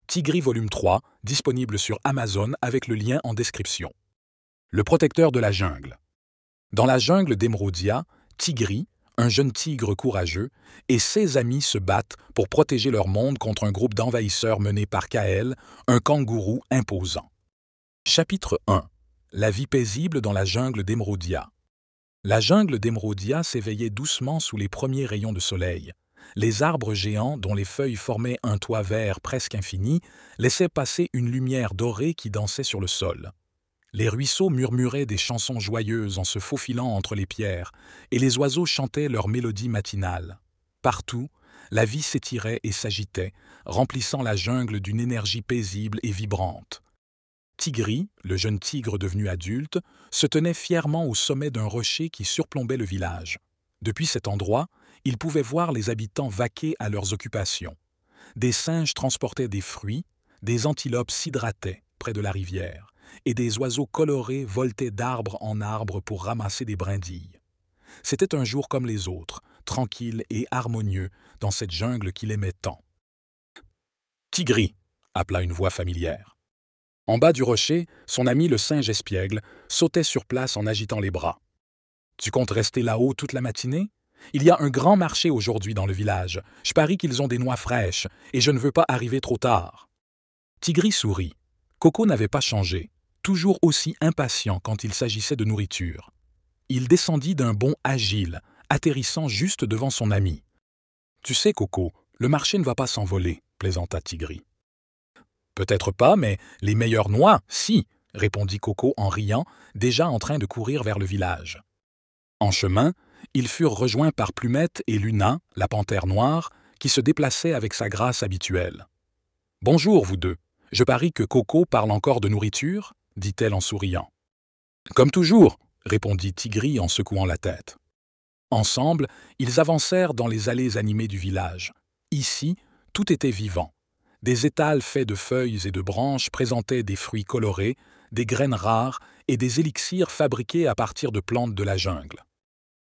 Tigri volume 3, disponible sur Amazon avec le lien en description. Le protecteur de la jungle. Dans la jungle d'Emeraudia, Tigri, un jeune tigre courageux, et ses amis se battent pour protéger leur monde contre un groupe d'envahisseurs mené par Kael, un kangourou imposant. Chapitre 1. La vie paisible dans la jungle d'Emeraudia. La jungle d'Emeraudia s'éveillait doucement sous les premiers rayons de soleil. Les arbres géants, dont les feuilles formaient un toit vert presque infini, laissaient passer une lumière dorée qui dansait sur le sol. Les ruisseaux murmuraient des chansons joyeuses en se faufilant entre les pierres, et les oiseaux chantaient leur mélodie matinale. Partout, la vie s'étirait et s'agitait, remplissant la jungle d'une énergie paisible et vibrante. Tigri, le jeune tigre devenu adulte, se tenait fièrement au sommet d'un rocher qui surplombait le village. Depuis cet endroit, il pouvait voir les habitants vaquer à leurs occupations. Des singes transportaient des fruits, des antilopes s'hydrataient près de la rivière, et des oiseaux colorés voletaient d'arbre en arbre pour ramasser des brindilles. C'était un jour comme les autres, tranquille et harmonieux dans cette jungle qu'il aimait tant. « Tigri !» appela une voix familière. En bas du rocher, son ami le singe espiègle sautait sur place en agitant les bras. « Tu comptes rester là-haut toute la matinée ? Il y a un grand marché aujourd'hui dans le village. Je parie qu'ils ont des noix fraîches, et je ne veux pas arriver trop tard. » Tigri sourit. Coco n'avait pas changé, toujours aussi impatient quand il s'agissait de nourriture. Il descendit d'un bond agile, atterrissant juste devant son ami. « Tu sais, Coco, le marché ne va pas s'envoler, » plaisanta Tigri. « Peut-être pas, mais les meilleures noix, si, » répondit Coco en riant, déjà en train de courir vers le village. En chemin, ils furent rejoints par Plumette et Luna, la panthère noire, qui se déplaçait avec sa grâce habituelle. « Bonjour, vous deux. Je parie que Coco parle encore de nourriture ?» dit-elle en souriant. « Comme toujours, » répondit Tigri en secouant la tête. Ensemble, ils avancèrent dans les allées animées du village. Ici, tout était vivant. Des étals faits de feuilles et de branches présentaient des fruits colorés, des graines rares et des élixirs fabriqués à partir de plantes de la jungle.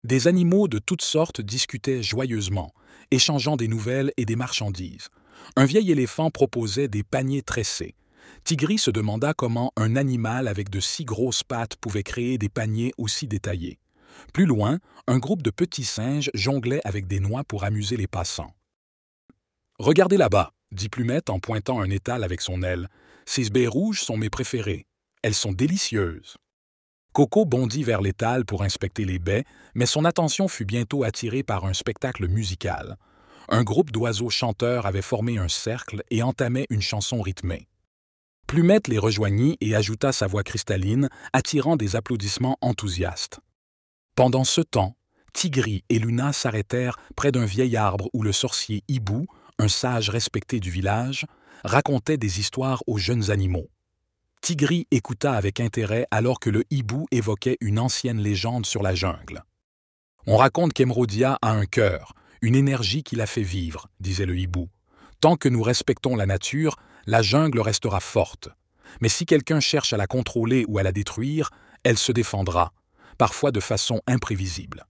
Des animaux de toutes sortes discutaient joyeusement, échangeant des nouvelles et des marchandises. Un vieil éléphant proposait des paniers tressés. Tigri se demanda comment un animal avec de si grosses pattes pouvait créer des paniers aussi détaillés. Plus loin, un groupe de petits singes jonglait avec des noix pour amuser les passants. « Regardez là-bas !» dit Plumette en pointant un étal avec son aile. « Ces baies rouges sont mes préférées. Elles sont délicieuses. » Coco bondit vers l'étal pour inspecter les baies, mais son attention fut bientôt attirée par un spectacle musical. Un groupe d'oiseaux chanteurs avait formé un cercle et entamait une chanson rythmée. Plumette les rejoignit et ajouta sa voix cristalline, attirant des applaudissements enthousiastes. Pendant ce temps, Tigri et Luna s'arrêtèrent près d'un vieil arbre où le sorcier Hibou, un sage respecté du village, racontait des histoires aux jeunes animaux. Tigri écouta avec intérêt alors que le hibou évoquait une ancienne légende sur la jungle. « On raconte qu'Emeraudia a un cœur, une énergie qui la fait vivre, » disait le hibou. « Tant que nous respectons la nature, la jungle restera forte. Mais si quelqu'un cherche à la contrôler ou à la détruire, elle se défendra, parfois de façon imprévisible. »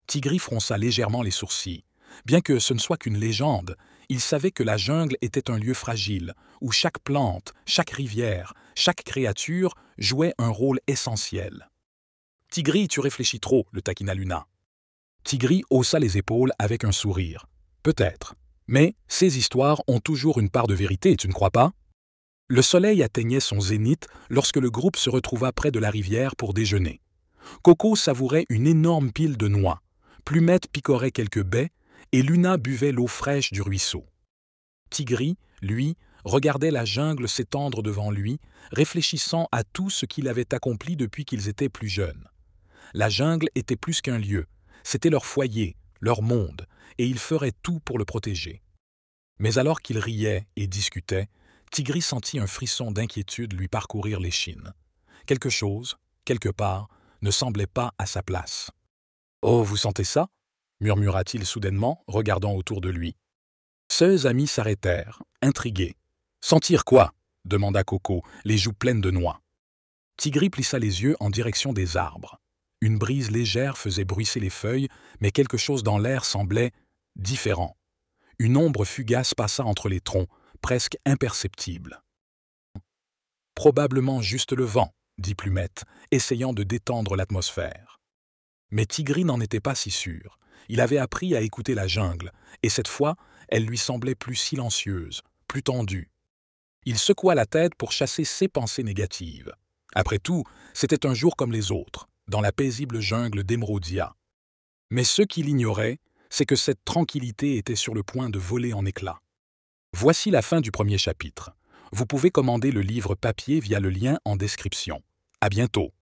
Tigri fronça légèrement les sourcils. Bien que ce ne soit qu'une légende, il savait que la jungle était un lieu fragile, où chaque plante, chaque rivière, chaque créature jouait un rôle essentiel. « Tigri, tu réfléchis trop, » le taquina Luna. Tigri haussa les épaules avec un sourire. « Peut-être. Mais ces histoires ont toujours une part de vérité, tu ne crois pas ?» Le soleil atteignait son zénith lorsque le groupe se retrouva près de la rivière pour déjeuner. Coco savourait une énorme pile de noix, Plumette picorait quelques baies, et Luna buvait l'eau fraîche du ruisseau. Tigri, lui, regardait la jungle s'étendre devant lui, réfléchissant à tout ce qu'il avait accompli depuis qu'ils étaient plus jeunes. La jungle était plus qu'un lieu, c'était leur foyer, leur monde, et il ferait tout pour le protéger. Mais alors qu'ils riaient et discutaient, Tigri sentit un frisson d'inquiétude lui parcourir l'échine. Quelque chose, quelque part, ne semblait pas à sa place. « Oh, vous sentez ça ?» murmura-t-il soudainement, regardant autour de lui. Ses amis s'arrêtèrent, intrigués. « Sentir quoi ?» demanda Coco, les joues pleines de noix. Tigri plissa les yeux en direction des arbres. Une brise légère faisait bruisser les feuilles, mais quelque chose dans l'air semblait différent. Une ombre fugace passa entre les troncs, presque imperceptible. « Probablement juste le vent », dit Plumette, essayant de détendre l'atmosphère. Mais Tigri n'en était pas si sûr. Il avait appris à écouter la jungle, et cette fois, elle lui semblait plus silencieuse, plus tendue. Il secoua la tête pour chasser ses pensées négatives. Après tout, c'était un jour comme les autres, dans la paisible jungle d'Emeraudia. Mais ce qu'il ignorait, c'est que cette tranquillité était sur le point de voler en éclats. Voici la fin du premier chapitre. Vous pouvez commander le livre papier via le lien en description. À bientôt.